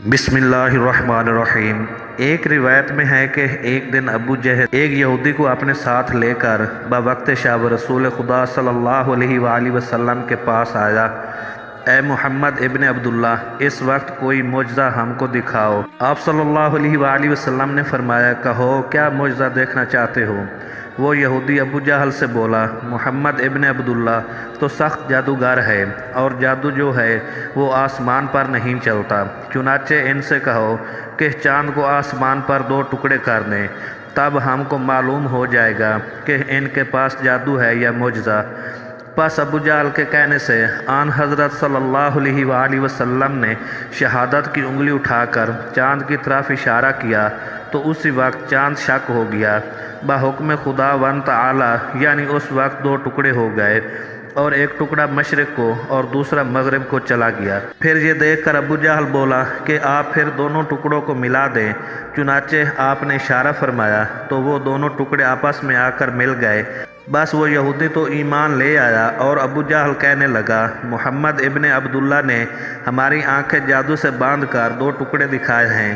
بسم اللہ الرحمن الرحیم۔ ایک روایت میں ہے کہ ایک دن ابو جہل ایک یہودی کو اپنے ساتھ لے کر بوقت شب رسول خدا صلی اللہ علیہ وآلہ وسلم کے پاس آیا۔ اے محمد ابن عبداللہ، اس وقت کوئی معجزہ ہم کو دکھاؤ۔ آپ صلی اللہ علیہ وآلہ وسلم نے فرمایا، کہو کیا معجزہ دیکھنا چاہتے ہو؟ وہ یہودی ابو جہل سے بولا، محمد ابن عبداللہ تو سخت جادوگر ہے، اور جادو جو ہے وہ آسمان پر نہیں چلتا، چنانچہ ان سے کہو کہ چاند کو آسمان پر 2 ٹکڑے کر دیں، تب ہم کو معلوم ہو جائے گا کہ ان کے پاس جادو ہے یا معجزہ۔ پس ابو جہل کے کہنے سے آن حضرت صلی اللہ علیہ وآلہ وسلم نے شہادت کی انگلی اٹھا کر چاند کی طرف اشارہ کیا تو اسی وقت چاند شق ہو گیا۔ بحکم خداوند تعالی یعنی اس وقت 2 ٹکڑے ہو گئے، اور ایک ٹکڑا مشرق کو اور دوسرا مغرب کو چلا گیا۔ پھر یہ دیکھ کر ابو جہل بولا کہ آپ پھر دونوں ٹکڑوں کو ملا دیں، چنانچہ آپ نے اشارہ فرمایا تو وہ دونوں ٹکڑے آپس میں آ کر مل گئے۔ بس وہ یہودی تو ایمان لے آیا، اور ابو جہل کہنے لگا، محمد ابن عبداللہ نے ہماری آنکھیں جادو سے باندھ کر 2 ٹکڑے دکھائے ہیں۔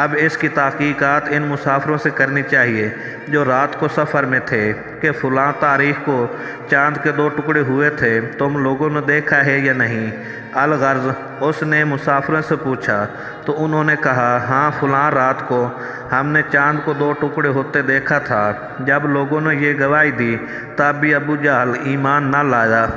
اب اس کی تحقیقات ان مسافروں سے کرنی چاہیے جو رات کو سفر میں تھے کہ فلاں تاریخ کو چاند کے 2 ٹکڑے ہوئے تھے، تم لوگوں نے دیکھا ہے یا نہیں؟ الغرض اس نے مسافروں سے پوچھا تو انہوں نے کہا، ہاں فلاں رات کو ہم نے چاند کو 2 ٹکڑے ہوتے دیکھا تھا۔ جب لوگوں نے یہ گواہی دی تب بھی ابو جہل ایمان نہ لایا۔